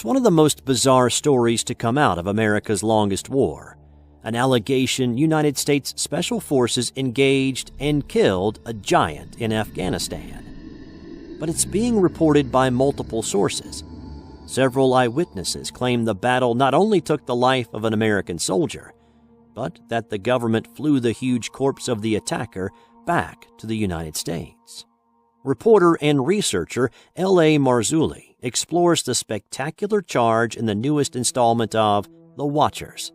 It's one of the most bizarre stories to come out of America's longest war. An allegation United States Special Forces engaged and killed a giant in Afghanistan. But it's being reported by multiple sources. Several eyewitnesses claim the battle not only took the life of an American soldier, but that the government flew the huge corpse of the attacker back to the United States. Reporter and researcher L.A. Marzulli explores the spectacular charge in the newest installment of The Watchers,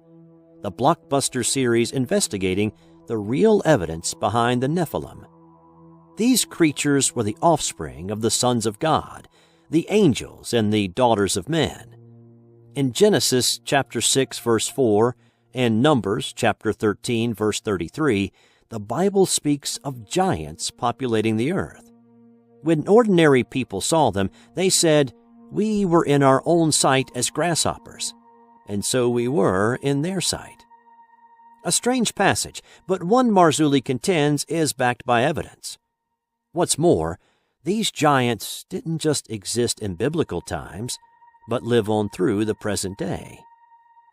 the blockbuster series investigating the real evidence behind the Nephilim. These creatures were the offspring of the sons of God, the angels and the daughters of men. In Genesis chapter 6 verse 4 and Numbers chapter 13 verse 33, the Bible speaks of giants populating the earth. When ordinary people saw them, they said, "We were in our own sight as grasshoppers, and so we were in their sight." A strange passage, but one Marzulli contends is backed by evidence. What's more, these giants didn't just exist in biblical times, but live on through the present day.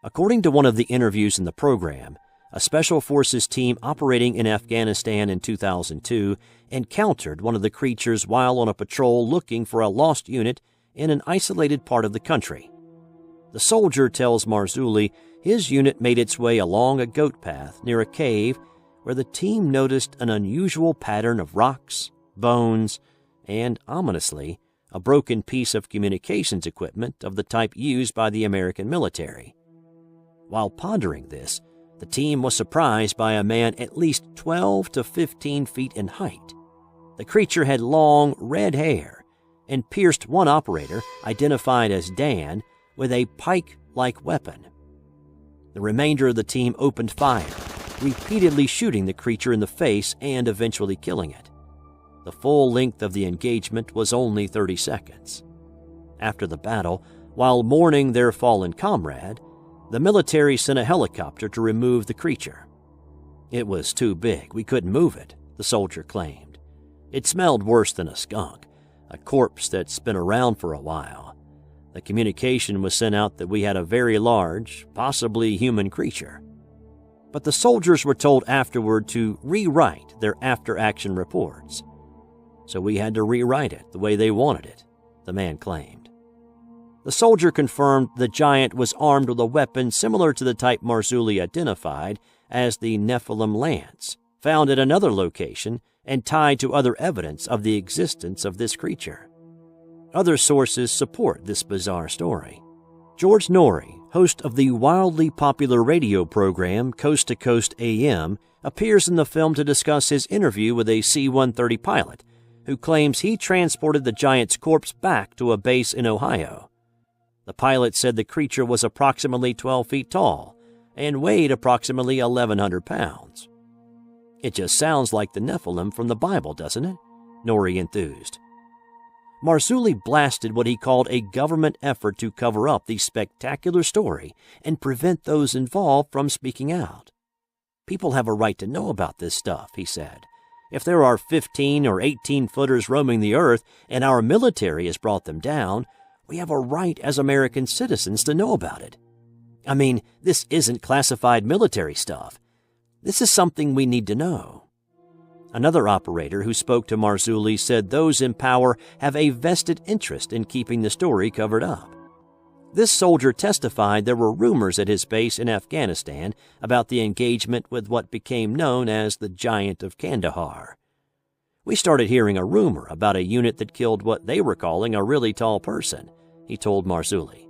According to one of the interviews in the program, a Special Forces team operating in Afghanistan in 2002 encountered one of the creatures while on a patrol looking for a lost unit in an isolated part of the country. The soldier tells Marzulli his unit made its way along a goat path near a cave where the team noticed an unusual pattern of rocks, bones, and, ominously, a broken piece of communications equipment of the type used by the American military. While pondering this, the team was surprised by a man at least 12 to 15 feet in height. The creature had long, red hair and pierced one operator, identified as Dan, with a pike-like weapon. The remainder of the team opened fire, repeatedly shooting the creature in the face and eventually killing it. The full length of the engagement was only 30 seconds. After the battle, while mourning their fallen comrade, the military sent a helicopter to remove the creature. "It was too big, we couldn't move it," the soldier claimed. "It smelled worse than a skunk, a corpse that's been around for a while. The communication was sent out that we had a very large, possibly human creature." But the soldiers were told afterward to rewrite their after-action reports. "So we had to rewrite it the way they wanted it," the man claimed. The soldier confirmed the giant was armed with a weapon similar to the type Marzulli identified as the Nephilim lance, found at another location and tied to other evidence of the existence of this creature. Other sources support this bizarre story. George Norrie, host of the wildly popular radio program Coast to Coast AM, appears in the film to discuss his interview with a C-130 pilot who claims he transported the giant's corpse back to a base in Ohio. The pilot said the creature was approximately 12 feet tall and weighed approximately 1,100 pounds. "It just sounds like the Nephilim from the Bible, doesn't it?" Norrie enthused. Marzulli blasted what he called a government effort to cover up the spectacular story and prevent those involved from speaking out. "People have a right to know about this stuff," he said. "If there are 15 or 18-footers roaming the earth and our military has brought them down, we have a right as American citizens to know about it. I mean, this isn't classified military stuff. This is something we need to know." Another operator who spoke to Marzulli said those in power have a vested interest in keeping the story covered up. This soldier testified there were rumors at his base in Afghanistan about the engagement with what became known as the Giant of Kandahar. "We started hearing a rumor about a unit that killed what they were calling a really tall person," he told Marzulli.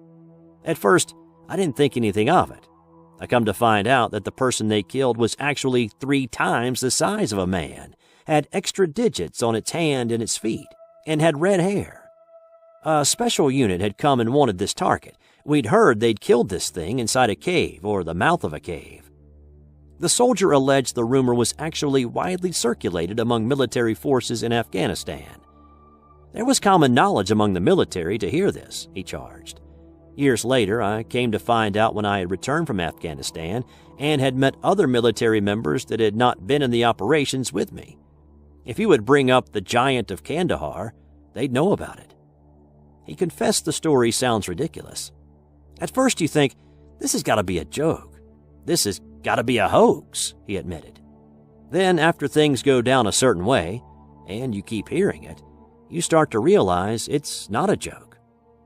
"At first, I didn't think anything of it. I come to find out that the person they killed was actually 3 times the size of a man, had extra digits on its hand and its feet, and had red hair. A special unit had come and wanted this target. We'd heard they'd killed this thing inside a cave or the mouth of a cave." The soldier alleged the rumor was actually widely circulated among military forces in Afghanistan. "There was common knowledge among the military to hear this," he charged. "Years later, I came to find out when I had returned from Afghanistan and had met other military members that had not been in the operations with me. If you would bring up the Giant of Kandahar, they'd know about it." He confessed the story sounds ridiculous. At first you think, this has got to be a joke. This has got to be a hoax, he admitted. Then, after things go down a certain way, and you keep hearing it, you start to realize it's not a joke.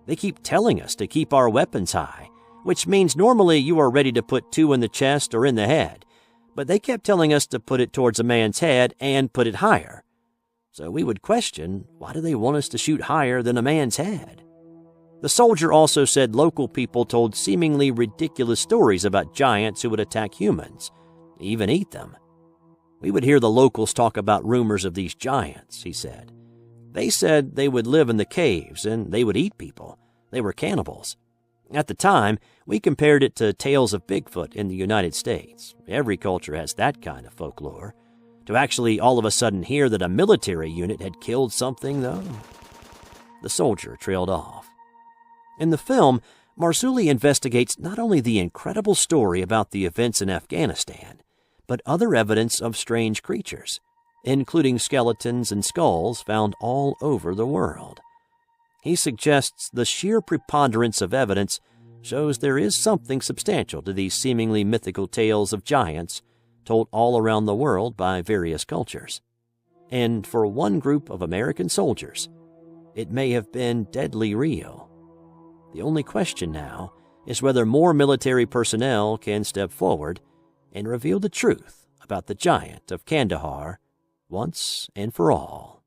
They keep telling us to keep our weapons high, which means normally you are ready to put 2 in the chest or in the head, but they kept telling us to put it towards a man's head and put it higher. So we would question, why do they want us to shoot higher than a man's head? The soldier also said local people told seemingly ridiculous stories about giants who would attack humans, even eat them. We would hear the locals talk about rumors of these giants, he said. They said they would live in the caves and they would eat people. They were cannibals. At the time, we compared it to tales of Bigfoot in the United States. Every culture has that kind of folklore. To actually all of a sudden hear that a military unit had killed something, though? The soldier trailed off. In the film, Marzulli investigates not only the incredible story about the events in Afghanistan, but other evidence of strange creatures, including skeletons and skulls found all over the world. He suggests the sheer preponderance of evidence shows there is something substantial to these seemingly mythical tales of giants told all around the world by various cultures. And for one group of American soldiers, it may have been deadly real. The only question now is whether more military personnel can step forward and reveal the truth about the giant of Kandahar once and for all.